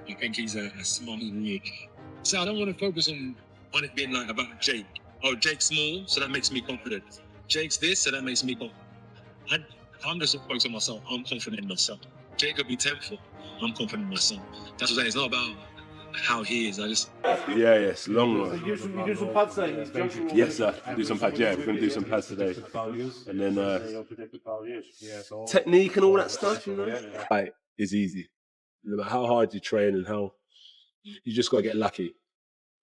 I think he's a smart man. So I don't want to focus on it being like about Jake. Oh, Jake's small, so that makes me confident. Jake's this, so that makes me confident. I'm just focused on myself. I'm confident in myself. Jake could be 10th. I'm confident in myself. That's what I'm saying. It's not about how he is. It's long one. You do some pads then? Yes, sir. Do some pads. Yeah, we're gonna do some pads today. And then technique and all that stuff, you know. Fight is easy. No matter how hard you train and how you just gotta get lucky.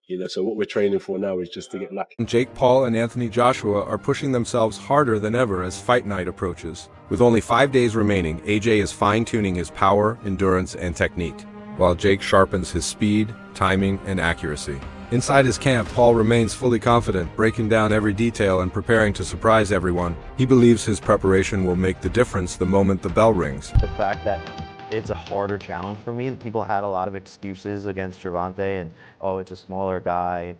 You know, so what we're training for now is just to get lucky. Jake Paul and Anthony Joshua are pushing themselves harder than ever as fight night approaches. With only 5 days remaining, AJ is fine-tuning his power, endurance, and technique, while Jake sharpens his speed, timing, and accuracy. Inside his camp, Paul remains fully confident, breaking down every detail and preparing to surprise everyone. He believes his preparation will make the difference the moment the bell rings. The fact that it's a harder challenge for me. People had a lot of excuses against Gervonta and, oh, it's a smaller guy,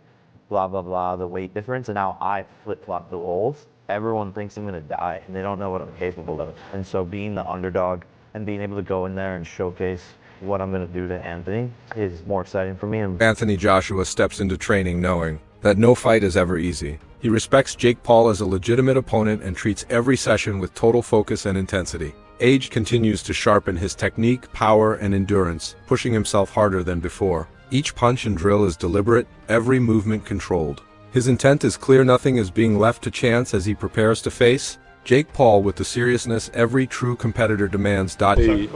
blah, blah, blah, the weight difference. And now I flip-flop the roles. Everyone thinks I'm going to die, and they don't know what I'm capable of. And so being the underdog and being able to go in there and showcase what I'm going to do to Anthony is more exciting for me. Anthony Joshua steps into training knowing that no fight is ever easy. He respects Jake Paul as a legitimate opponent and treats every session with total focus and intensity. Age continues to sharpen his technique, power, and endurance, pushing himself harder than before. Each punch and drill is deliberate, every movement controlled. His intent is clear, nothing is being left to chance as he prepares to face Jake Paul with the seriousness every true competitor demands. See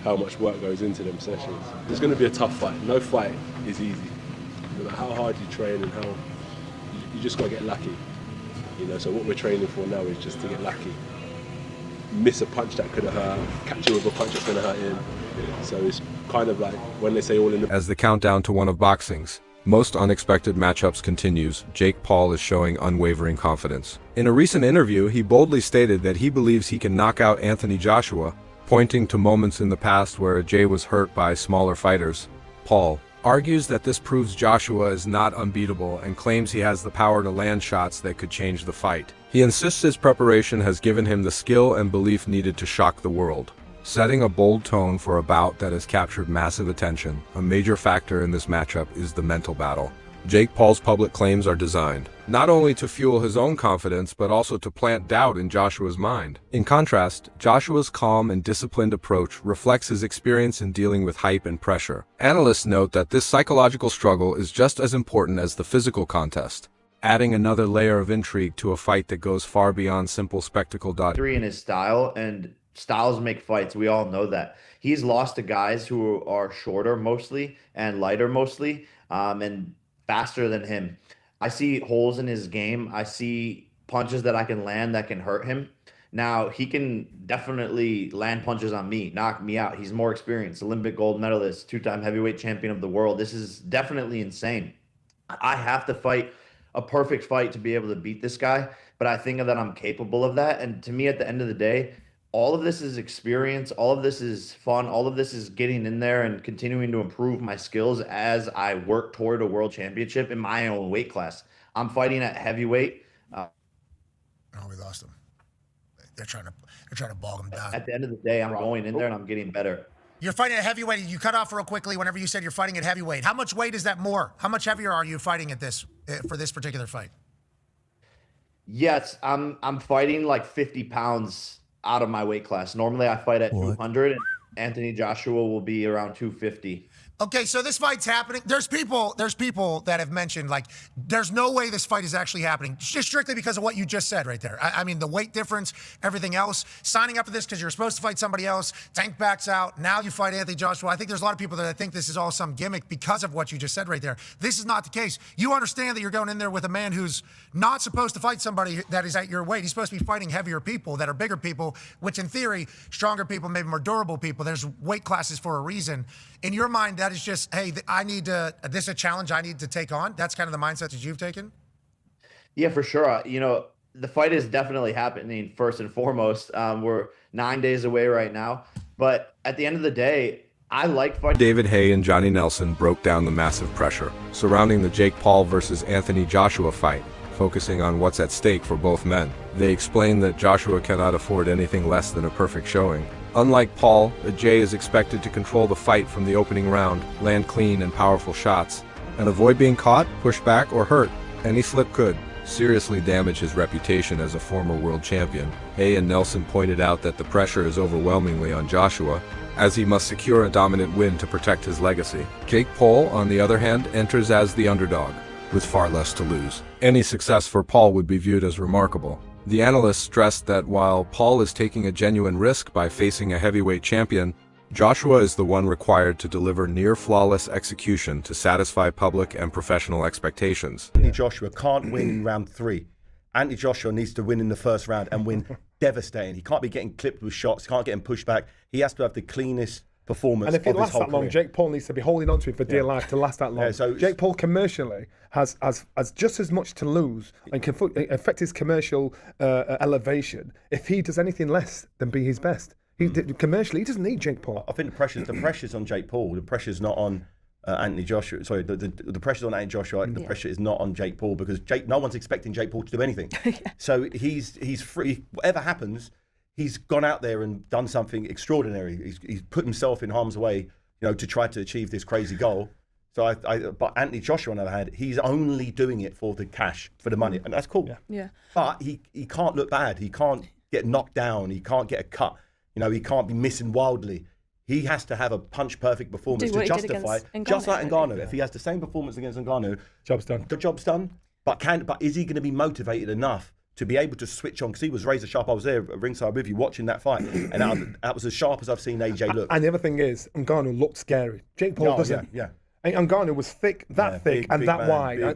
how much work goes into them sessions. It's going to be a tough fight. No fight is easy. No matter how hard you train and how you just got to get lucky. You know, so what we're training for now is just to get lucky. Miss a punch that could have hurt, catch you with a punch that's going to hurt him. So it's kind of like when they say all in the... As the countdown to one of boxing's most unexpected matchups continues, Jake Paul is showing unwavering confidence. In a recent interview, he boldly stated that he believes he can knock out Anthony Joshua, pointing to moments in the past where Jay was hurt by smaller fighters. Paul argues that this proves Joshua is not unbeatable and claims he has the power to land shots that could change the fight. He insists his preparation has given him the skill and belief needed to shock the world, setting a bold tone for a bout that has captured massive attention. A major factor in this matchup is the mental battle. Jake Paul's public claims are designed not only to fuel his own confidence but also to plant doubt in Joshua's mind. In contrast, Joshua's calm and disciplined approach reflects his experience in dealing with hype and pressure. Analysts note that this psychological struggle is just as important as the physical contest, adding another layer of intrigue to a fight that goes far beyond simple spectacle. In his style, and styles make fights. We all know that. He's lost to guys who are shorter mostly and lighter mostly, and faster than him. I see holes in his game. I see punches that I can land that can hurt him. Now, he can definitely land punches on me, knock me out. He's more experienced, Olympic gold medalist, 2-time heavyweight champion of the world. This is definitely insane. I have to fight a perfect fight to be able to beat this guy, but I think that I'm capable of that. And to me, at the end of the day, all of this is experience. All of this is fun. All of this is getting in there and continuing to improve my skills as I work toward a world championship in my own weight class. I'm fighting at heavyweight. Oh, we lost him. They're trying to bog him down. At the end of the day, I'm going in there and I'm getting better. You're fighting at heavyweight. You cut off real quickly whenever you said you're fighting at heavyweight. How much weight is that more? How much heavier are you fighting at this for this particular fight? Yes, I'm fighting like 50 pounds out of my weight class. Normally I fight at 200 and Anthony Joshua will be around 250. Okay, so this fight's happening. There's people that have mentioned, like, there's no way this fight is actually happening, just strictly because of what you just said right there. I mean, the weight difference, everything else, signing up for this because you're supposed to fight somebody else, Tank backs out, now you fight Anthony Joshua. I think there's a lot of people that think this is all some gimmick because of what you just said right there. This is not the case. You understand that you're going in there with a man who's not supposed to fight somebody that is at your weight. He's supposed to be fighting heavier people that are bigger people, which in theory, stronger people, maybe more durable people. There's weight classes for a reason. In your mind, that is just, hey, this is a challenge I need to take on. That's kind of the mindset that you've taken? Yeah, for sure. You know, the fight is definitely happening first and foremost. We're 9 days away right now. But at the end of the day, I like fighting. David Haye and Johnny Nelson broke down the massive pressure surrounding the Jake Paul versus Anthony Joshua fight. focusing on what's at stake for both men. They explain that Joshua cannot afford anything less than a perfect showing. Unlike Paul, Jay is expected to control the fight from the opening round, land clean and powerful shots, and avoid being caught, pushed back, or hurt. Any slip could seriously damage his reputation as a former world champion. Hay and Nelson pointed out that the pressure is overwhelmingly on Joshua, as he must secure a dominant win to protect his legacy. Jake Paul, on the other hand, enters as the underdog, with far less to lose. Any success for Paul would be viewed as remarkable. The analysts stressed that while Paul is taking a genuine risk by facing a heavyweight champion, Joshua is the one required to deliver near-flawless execution to satisfy public and professional expectations. Anthony Joshua can't win in round 3. Anthony Joshua needs to win in the first round and win devastating. He can't be getting clipped with shots, can't get him pushed back. He has to have the cleanest performance and if it of his lasts whole that long, career. Jake Paul needs to be holding on to it for dear life to last that long. Yeah, so Jake Paul commercially has just as much to lose and can affect his commercial elevation if he does anything less than be his best. Commercially, he doesn't need Jake Paul. I think the pressure's on Jake Paul. The pressure's not on Anthony Joshua. Sorry, the pressure's on Anthony Joshua. The pressure is not on Jake Paul because no one's expecting Jake Paul to do anything. So he's free. Whatever happens, he's gone out there and done something extraordinary. He's put himself in harm's way, to try to achieve this crazy goal. So but Anthony Joshua, on the other hand, he's only doing it for the cash, for the money, and that's cool. Yeah. But he can't look bad. He can't get knocked down. He can't get a cut. He can't be missing wildly. He has to have a punch-perfect performance to justify, just like Ngannou. If he has the same performance against Ngannou, Job's done. The job's done. But is he going to be motivated enough to be able to switch on? Because he was razor sharp. I was there at ringside with you watching that fight, and that was as sharp as I've seen AJ look. And the other thing is, Ngannou looked scary. Jake Paul doesn't. Yeah. And Ngannou was thick, thick, big and that man, wide. big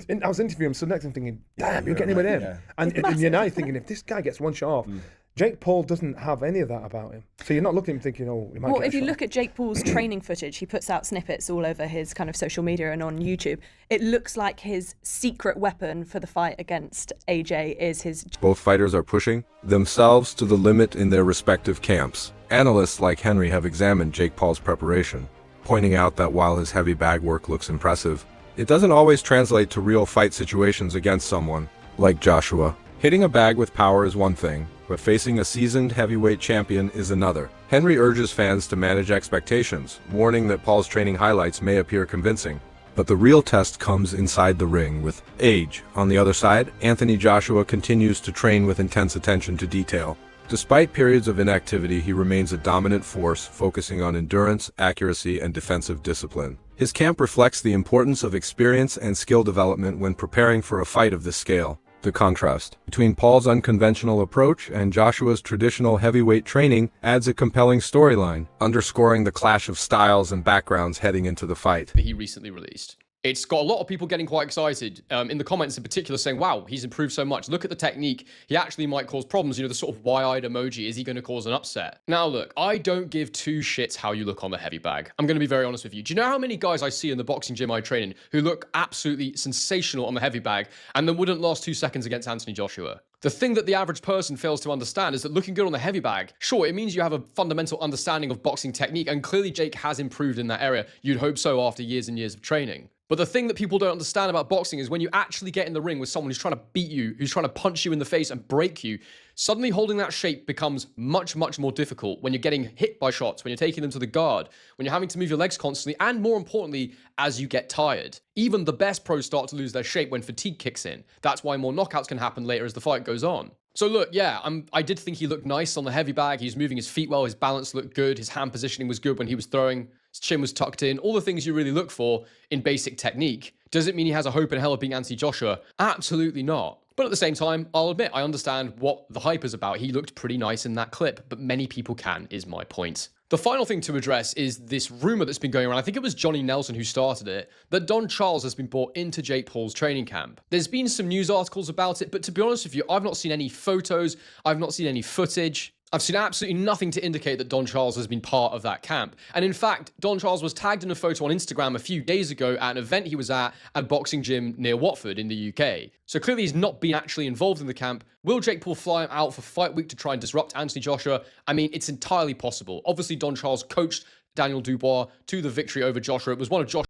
man. I was interviewing him, so next I'm thinking, damn, you're getting him with him. Yeah. And you're now thinking, if this guy gets one shot off, Jake Paul doesn't have any of that about him. So you're not looking at him thinking, he might Well, get if a you shot. look at Jake Paul's training footage, he puts out snippets all over his kind of social media and on YouTube. It looks like his secret weapon for the fight against AJ is his... Both fighters are pushing themselves to the limit in their respective camps. Analysts like Henry have examined Jake Paul's preparation, pointing out that while his heavy bag work looks impressive, it doesn't always translate to real fight situations against someone like Joshua. Hitting a bag with power is one thing, but facing a seasoned heavyweight champion is another. Henry urges fans to manage expectations, warning that Paul's training highlights may appear convincing. But the real test comes inside the ring with age. On the other side, Anthony Joshua continues to train with intense attention to detail. Despite periods of inactivity, he remains a dominant force, focusing on endurance, accuracy, and defensive discipline. His camp reflects the importance of experience and skill development when preparing for a fight of this scale. The contrast between Paul's unconventional approach and Joshua's traditional heavyweight training adds a compelling storyline, underscoring the clash of styles and backgrounds heading into the fight. That he recently released. It's got a lot of people getting quite excited, in the comments in particular, saying, wow, he's improved so much. Look at the technique. He actually might cause problems. The sort of wide-eyed emoji. Is he going to cause an upset? Now, look, I don't give two shits how you look on the heavy bag. I'm going to be very honest with you. Do you know how many guys I see in the boxing gym I train in who look absolutely sensational on the heavy bag and then wouldn't last 2 seconds against Anthony Joshua? The thing that the average person fails to understand is that looking good on the heavy bag, sure, it means you have a fundamental understanding of boxing technique, and clearly Jake has improved in that area. You'd hope so after years and years of training. But the thing that people don't understand about boxing is when you actually get in the ring with someone who's trying to beat you, who's trying to punch you in the face and break you, suddenly holding that shape becomes much, much more difficult when you're getting hit by shots, when you're taking them to the guard, when you're having to move your legs constantly, and more importantly, as you get tired. Even the best pros start to lose their shape when fatigue kicks in. That's why more knockouts can happen later as the fight goes on. So look, yeah, I did think he looked nice on the heavy bag. He was moving his feet well, his balance looked good, his hand positioning was good when he was throwing, his chin was tucked in, all the things you really look for in basic technique. Does it mean he has a hope in hell of being Anthony Joshua? Absolutely not. But at the same time, I'll admit, I understand what the hype is about. He looked pretty nice in that clip, but many people can, is my point. The final thing to address is this rumor that's been going around. I think it was Johnny Nelson who started it, that Don Charles has been brought into Jake Paul's training camp. There's been some news articles about it, but to be honest with you, I've not seen any photos. I've not seen any footage. I've seen absolutely nothing to indicate that Don Charles has been part of that camp. And in fact, Don Charles was tagged in a photo on Instagram a few days ago at an event he was at a boxing gym near Watford in the UK. So clearly he's not been actually involved in the camp. Will Jake Paul fly him out for fight week to try and disrupt Anthony Joshua? I mean, it's entirely possible. Obviously, Don Charles coached Daniel Dubois to the victory over Joshua. It was one of Joshua